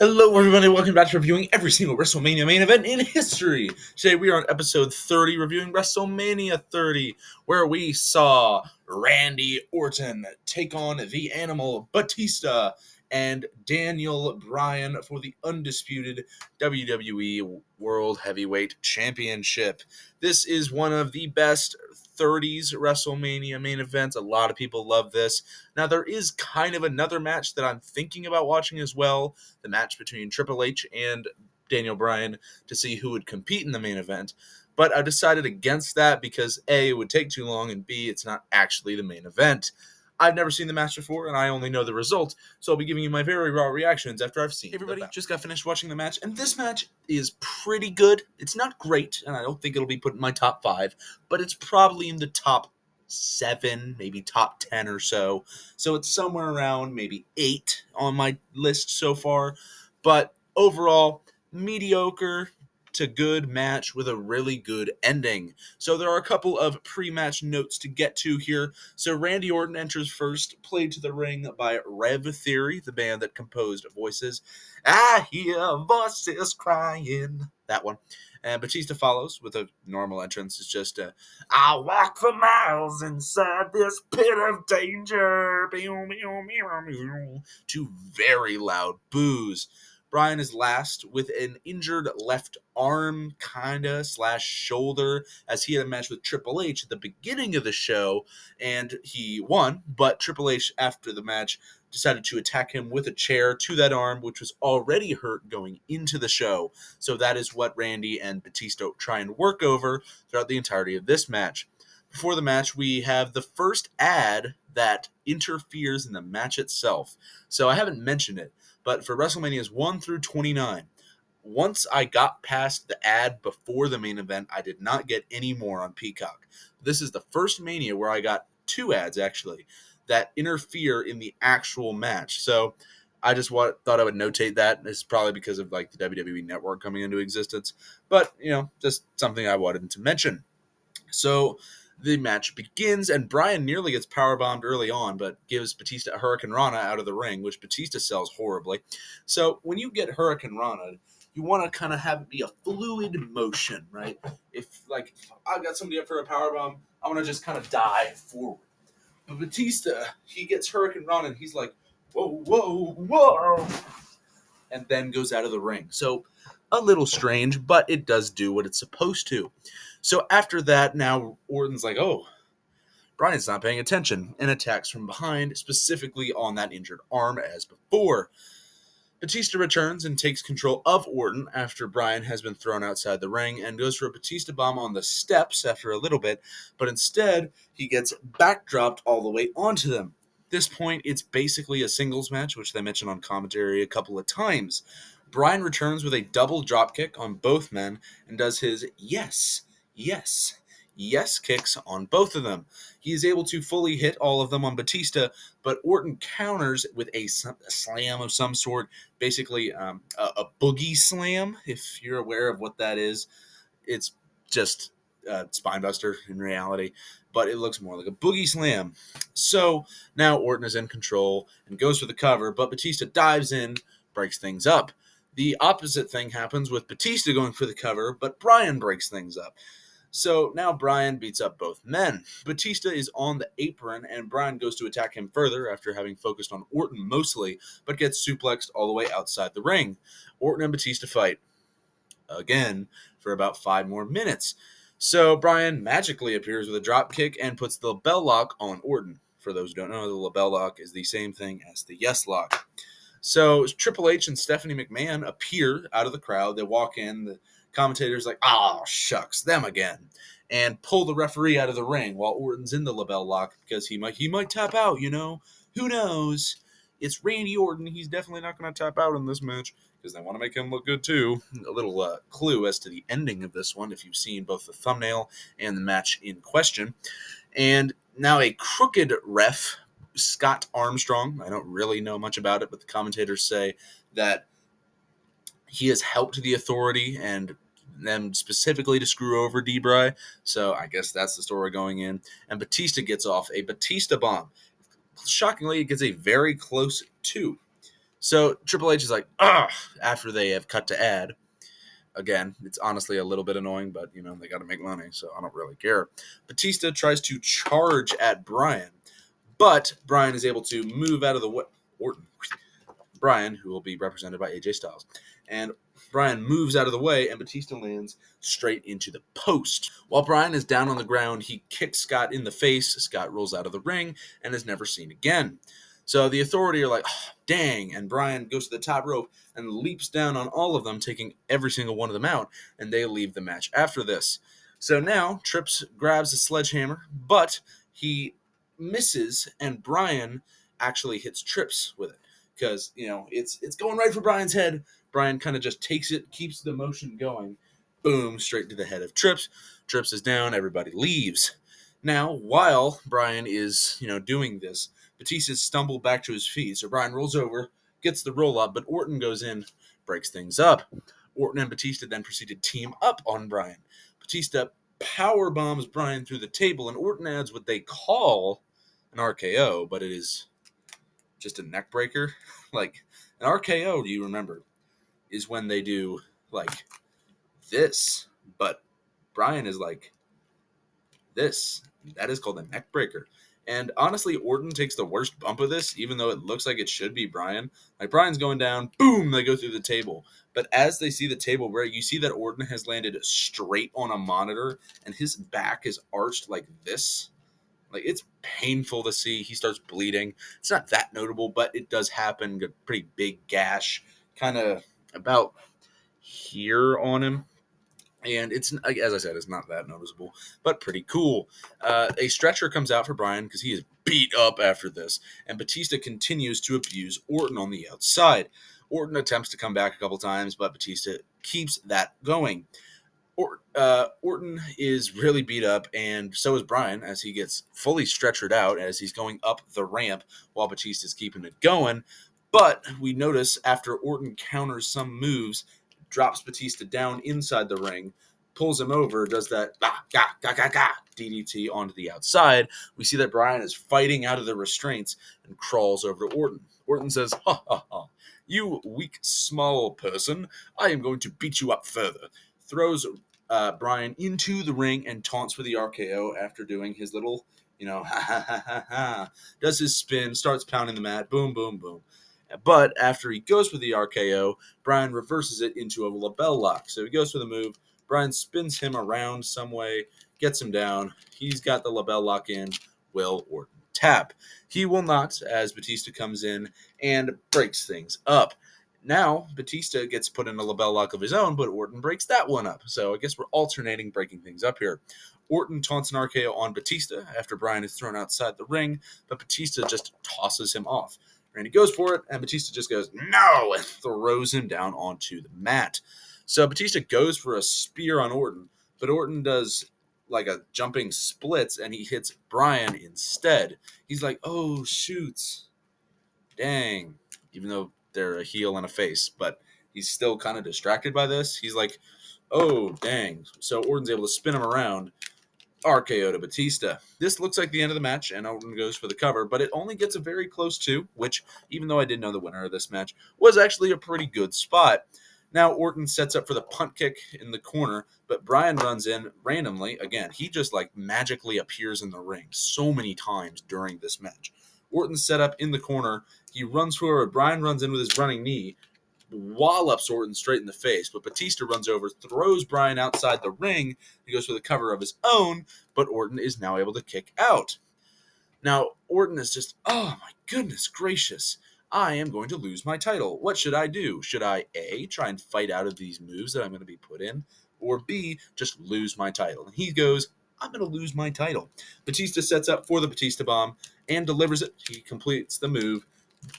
Hello, everybody. Welcome back to reviewing every single WrestleMania main event in history. Today, we are on episode 30, reviewing WrestleMania 30, where we saw Randy Orton take on the Animal Batista and Daniel Bryan for the undisputed WWE World Heavyweight Championship. This is one of the best 30s WrestleMania main events. A lot of people love this. Now, there is kind of another match that I'm thinking about watching as well, the match between Triple H and Daniel Bryan to see who would compete in the main event. But I decided against that because A, it would take too long, and B, it's not actually the main event. I've never seen the match before, and I only know the result, so I'll be giving you my very raw reactions after I've seen it. Hey everybody, just got finished watching the match, and this match is pretty good. It's not great, and I don't think it'll be put in my top 5, but it's probably in the top 7, maybe top 10 or so. So it's somewhere around maybe 8 on my list so far. But overall, mediocre to good match with a really good ending. So there are a couple of pre-match notes to get to here. So Randy Orton enters first, played to the ring by Rev Theory, the band that composed Voices. I hear voices crying. That one. And Batista follows with a normal entrance. It's just, I walk for miles inside this pit of danger. Two very loud boos. Bryan is last with an injured left arm, kinda, / shoulder, as he had a match with Triple H at the beginning of the show, and he won, but Triple H, after the match, decided to attack him with a chair to that arm, which was already hurt going into the show. So that is what Randy and Batista try and work over throughout the entirety of this match. Before the match, we have the first ad that interferes in the match itself. So I haven't mentioned it, but for WrestleManias 1 through 29, once I got past the ad before the main event, I did not get any more on Peacock. This is the first Mania where I got 2 ads, actually, that interfere in the actual match. So I just thought I would notate that. It's probably because of like the WWE Network coming into existence. But, just something I wanted to mention. So the match begins, and Bryan nearly gets powerbombed early on, but gives Batista a Hurricane Rana out of the ring, which Batista sells horribly. So when you get Hurricane Rana, you want to kind of have it be a fluid motion, right? If I've got somebody up for a powerbomb, I want to just kind of dive forward. But Batista, he gets Hurricane Rana, and he's like, whoa, whoa, whoa, and then goes out of the ring. So a little strange, but it does do what it's supposed to. So after that, now Orton's like, oh, Bryan's not paying attention, and attacks from behind, specifically on that injured arm as before. Batista returns and takes control of Orton after Bryan has been thrown outside the ring and goes for a Batista bomb on the steps after a little bit, but instead he gets backdropped all the way onto them. At this point, it's basically a singles match, which they mentioned on commentary a couple of times. Bryan returns with a double dropkick on both men and does his yes kicks on both of them. He is able to fully hit all of them on Batista, but Orton counters with a slam of some sort, basically a boogie slam, if you're aware of what that is. It's just spinebuster in reality, but it looks more like a boogie slam. So now Orton is in control and goes for the cover, but Batista dives in, breaks things up. The opposite thing happens with Batista going for the cover, but Bryan breaks things up. So now Bryan beats up both men. Batista is on the apron, and Bryan goes to attack him further after having focused on Orton mostly, but gets suplexed all the way outside the ring. Orton and Batista fight again for about 5 more minutes. So Bryan magically appears with a drop kick and puts the bell lock on Orton. For those who don't know, the LaBelle lock is the same thing as the yes lock. So Triple H and Stephanie McMahon appear out of the crowd. They walk in. The commentator's like, oh, shucks, them again. And pull the referee out of the ring while Orton's in the LaBelle lock because he might tap out, Who knows? It's Randy Orton. He's definitely not going to tap out in this match because they want to make him look good too. A little clue as to the ending of this one if you've seen both the thumbnail and the match in question. And now a crooked ref, Scott Armstrong. I don't really know much about it, but the commentators say that he has helped the Authority and them specifically to screw over D-Bry. So I guess that's the story going in. And Batista gets off a Batista bomb. Shockingly, it gets a very close 2. So Triple H is like, ugh, after they have cut to ad. Again, it's honestly a little bit annoying, but, they got to make money, so I don't really care. Batista tries to charge at Bryan, but Bryan is able to move out of the way. Orton. Bryan, who will be represented by AJ Styles. And Bryan moves out of the way, and Batista lands straight into the post. While Bryan is down on the ground, he kicks Scott in the face. Scott rolls out of the ring and is never seen again. So the Authority are like, oh, dang, and Bryan goes to the top rope and leaps down on all of them, taking every single one of them out, and they leave the match after this. So now Trips grabs a sledgehammer, but he misses, and Bryan actually hits Trips with it. Because, it's going right for Bryan's head. Bryan kind of just takes it, keeps the motion going. Boom, straight to the head of Trips. Trips is down, everybody leaves. Now, while Bryan is, doing this, Batista stumbled back to his feet. So Bryan rolls over, gets the roll up, but Orton goes in, breaks things up. Orton and Batista then proceed to team up on Bryan. Batista power bombs Bryan through the table, and Orton adds what they call an RKO, but it is just a neck breaker. Like, an RKO, do you remember, is when they do, like, this, but Bryan is like this. That is called a neck breaker. And honestly, Orton takes the worst bump of this, even though it looks like it should be Bryan. Like, Bryan's going down, boom, they go through the table. But as they see the table break, you see that Orton has landed straight on a monitor, and his back is arched like this. Like, it's painful to see. He starts bleeding. It's not that notable, but it does happen. A pretty big gash, kind of about here on him. And it's, as I said, it's not that noticeable, but pretty cool. A stretcher comes out for Bryan because he is beat up after this, and Batista continues to abuse Orton on the outside. Orton attempts to come back a couple times, but Batista keeps that going. Orton is really beat up, and so is Bryan as he gets fully stretchered out as he's going up the ramp while Batista's keeping it going. But we notice after Orton counters some moves, drops Batista down inside the ring, pulls him over, does that DDT onto the outside. We see that Bryan is fighting out of the restraints and crawls over to Orton. Orton says, ha ha ha, you weak small person, I am going to beat you up further. Throws Bryan into the ring and taunts for the RKO after doing his little, ha ha ha ha ha. Does his spin, starts pounding the mat, boom, boom, boom. But after he goes for the RKO, Bryan reverses it into a label lock. So he goes for the move. Bryan spins him around some way, gets him down. He's got the label lock in. Will Orton tap? He will not, as Batista comes in and breaks things up. Now, Batista gets put in a label lock of his own, but Orton breaks that one up. So I guess we're alternating breaking things up here. Orton taunts an RKO on Batista after Bryan is thrown outside the ring, but Batista just tosses him off. Randy goes for it, and Batista just goes, no, and throws him down onto the mat. So Batista goes for a spear on Orton, but Orton does like a jumping splits, and he hits Bryan instead. He's like, oh, shoot. Dang. Even though they're a heel and a face, but he's still kind of distracted by this. He's like, oh, dang. So Orton's able to spin him around. RKO to Batista. This looks like the end of the match, and Orton goes for the cover, but it only gets a very close to, which, even though I didn't know the winner of this match, was actually a pretty good spot. Now Orton sets up for the punt kick in the corner, but Bryan runs in randomly. Again, he just like magically appears in the ring so many times during this match. Orton's set up in the corner. He runs forward. Bryan runs in with his running knee, wallops Orton straight in the face, but Batista runs over, throws Bryan outside the ring. He goes for the cover of his own, but Orton is now able to kick out. Now, Orton is just, oh my goodness gracious, I am going to lose my title. What should I do? Should I, A, try and fight out of these moves that I'm going to be put in, or B, just lose my title? And he goes, I'm going to lose my title. Batista sets up for the Batista bomb and delivers it. He completes the move.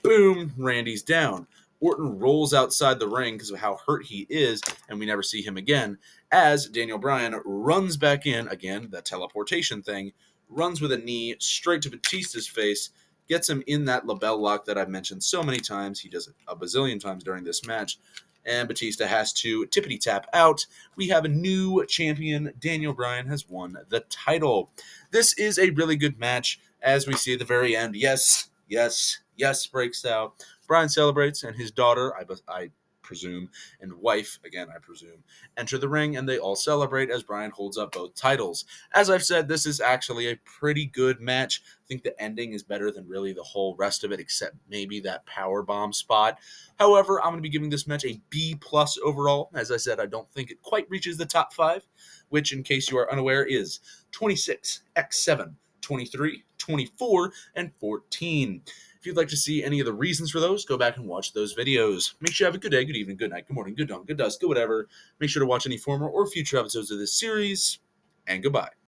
Boom, Randy's down. Orton rolls outside the ring because of how hurt he is, and we never see him again, as Daniel Bryan runs back in, again, that teleportation thing, runs with a knee straight to Batista's face, gets him in that label lock that I've mentioned so many times. He does it a bazillion times during this match, and Batista has to tippity-tap out. We have a new champion. Daniel Bryan has won the title. This is a really good match, as we see at the very end. Yes, Yes, yes, breaks out. Bryan celebrates, and his daughter, I presume, and wife, again, I presume, enter the ring, and they all celebrate as Bryan holds up both titles. As I've said, this is actually a pretty good match. I think the ending is better than really the whole rest of it, except maybe that power bomb spot. However, I'm going to be giving this match a B plus overall. As I said, I don't think it quite reaches the top 5, which, in case you are unaware, is 26, X7, 23, 24, and 14. If you'd like to see any of the reasons for those, go back and watch those videos. Make sure you have a good day, good evening, good night, good morning, good dawn, good dusk, good whatever. Make sure to watch any former or future episodes of this series, and goodbye.